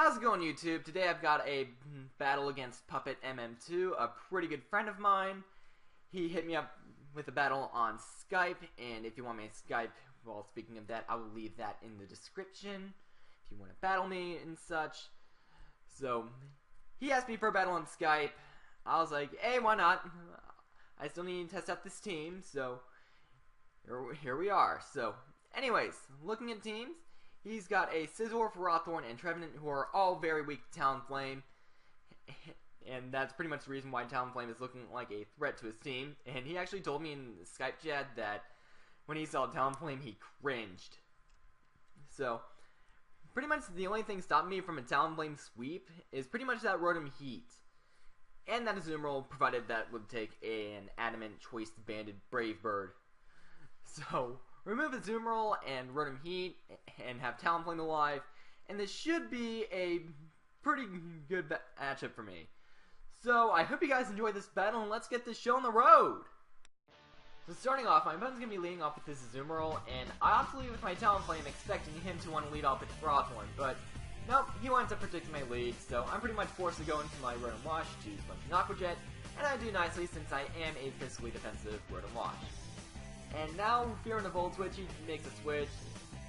How's it going, YouTube? Today I've got a battle against Puppetmm2, a pretty good friend of mine. He hit me up with a battle on Skype, and if you want me to Skype, well, speaking of that, I will leave that in the description if you want to battle me and such. So, he asked me for a battle on Skype. I was like, hey, why not? I still need to test out this team, so here we are. So, anyways, looking at teams. He's got a Scizor, Ferrothorn, and Trevenant, who are all very weak to Talonflame. And that's pretty much the reason why Talonflame is looking like a threat to his team. And he actually told me in the Skype chat that when he saw Talonflame, he cringed. So, pretty much the only thing stopping me from a Talonflame sweep is pretty much that Rotom Heat. And that Azumarill, provided that would take an Adamant Choice Banded Brave Bird. So, remove Azumarill and Rotom Heat and have Talonflame alive, and this should be a pretty good matchup for me. So I hope you guys enjoyed this battle, and let's get this show on the road! So starting off, my opponent's going to be leading off with this Azumarill, and I opted to lead with my Talonflame expecting him to want to lead off with Ferrothorn, but nope, he winds up predicting my lead, so I'm pretty much forced to go into my Rotom Wash, choose a bunch of Aqua Jet, and I do nicely since I am a physically defensive Rotom Wash. And now, fearing the Volt Switch, he makes a switch,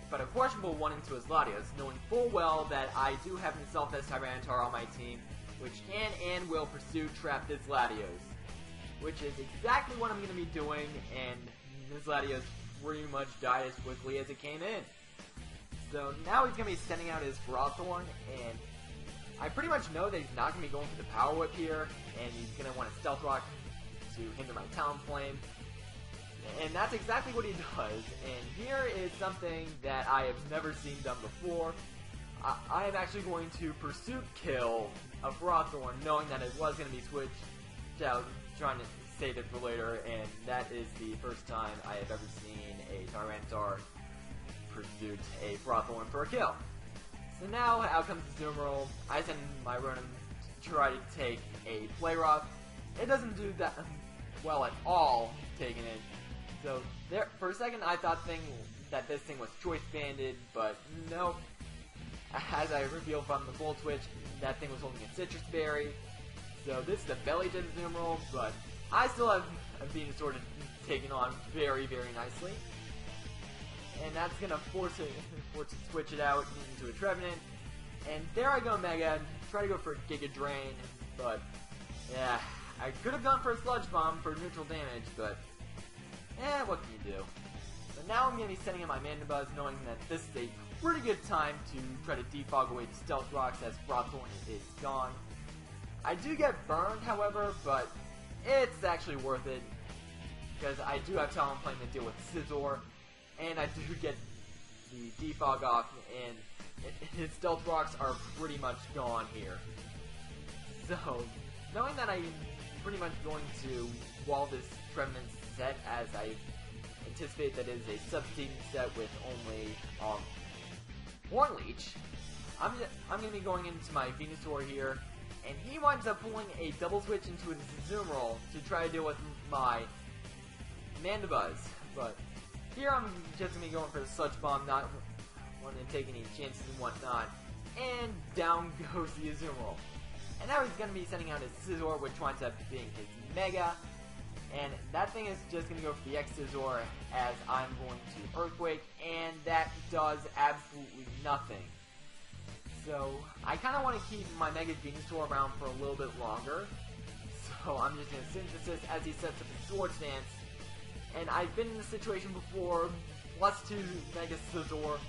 but a questionable one into his Latios, knowing full well that I do have an Self-Test Tyranitar on my team, which can and will pursue trap this Latios. Which is exactly what I'm going to be doing, and this Latios pretty much died as quickly as it came in. So now he's going to be sending out his Ferrothorn, and I pretty much know that he's not going to be going for the Power Whip here, and he's going to want a Stealth Rock to hinder my Talonflame. And that's exactly what he does, and here is something that I have never seen done before. I am actually going to Pursuit Kill a Ferrothorn, knowing that it was going to be switched out, trying to save it for later, and that is the first time I have ever seen a Tyranitar pursuit a Ferrothorn for a kill. So now, out comes the Azumarill. I send my Rotom to try to take a Play Rough. It doesn't do that well at all, taking it. So, there, for a second I thought that this thing was choice banded, but nope. As I revealed from the Volt Switch, that thing was holding a Citrus Berry. So this is the Belly to Azumarill, but I still have a Venusaur taken on very, very nicely. And that's going to force it to switch it out into a Trevenant. And there I go, Mega. Try to go for a Giga Drain, but yeah, I could have gone for a Sludge Bomb for neutral damage, but what can you do? So now I'm going to be sending in my Mandibuzz, knowing that this is a pretty good time to try to defog away the Stealth Rocks as Ferrothorn is gone. I do get burned, however, but it's actually worth it, because I do have Talonflame to deal with Scizor, and I do get the defog off, and his Stealth Rocks are pretty much gone here. So, knowing that I'm pretty much going to wall this Trevenant set, as I anticipate that it is a substituting set with only Horn Leech, I'm going to be going into my Venusaur here, and he winds up pulling a double switch into his Azumarill to try to deal with my Mandibuzz. But here I'm just going to be going for the Sludge Bomb, not wanting to take any chances and whatnot, and down goes the Azumarill. And now he's going to be sending out his Scizor, which winds up being his Mega. And that thing is just going to go for the X-Scizor, as I'm going to Earthquake, and that does absolutely nothing. So, I kind of want to keep my Mega Venusaur around for a little bit longer. So, I'm just going to Synthesis as he sets up his Swords Dance. And I've been in this situation before. +2 Mega Scizor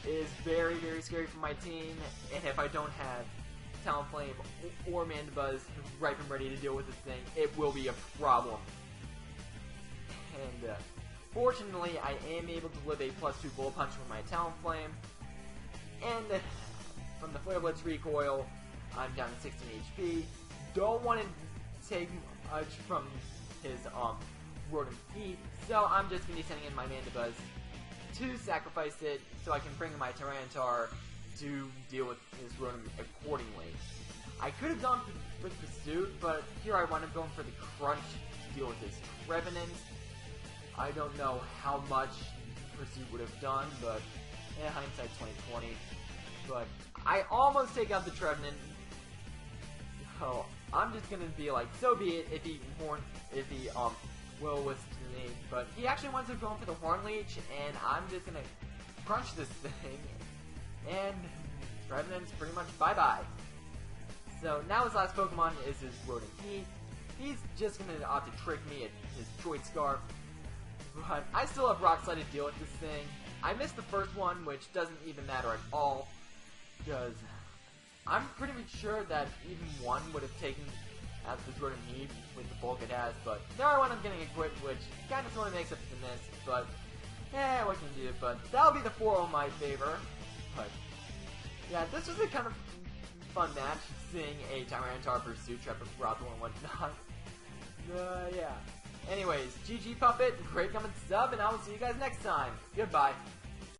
is very, very scary for my team. And if I don't have Talonflame or Mandibuzz ripe and ready to deal with this thing, it will be a problem. And fortunately, I am able to live a +2 Bullet Punch with my Talonflame. And from the Flare Blitz recoil, I'm down to 16 HP. Don't want to take much from his Rotom Heat, so I'm just going to be sending in my Mandibuzz to sacrifice it so I can bring in my Tyranitar to deal with his Rotom accordingly. I could have gone for the Pursuit, but here I wound up going for the Crunch to deal with his Trevenant. I don't know how much Pursuit would have done, but hindsight 2020. but I almost take out the Trevenant. So I'm just gonna be like, so be it if he will-wisp me. But he actually wants to go for the Horn Leech, and I'm just gonna crunch this thing, and Trevenant's pretty much bye-bye. So now his last Pokemon is his Rodent Heat. He's just gonna opt to trick me at his Choice Scarf, but I still have Rock Slide to deal with this thing. I missed the first one, which doesn't even matter at all, because I'm pretty much sure that even one would have taken out this Rodent Heat with the bulk it has, but there I wound up getting equipped, which kind of sort of makes up for the miss, but what can you do? But that'll be the 4-0 in my favor. But yeah, this was a kind of fun match, seeing a Tyranitar pursue Trap of Brothel and whatnot. Yeah. Anyways, GG Puppet, great comment sub, and I will see you guys next time. Goodbye.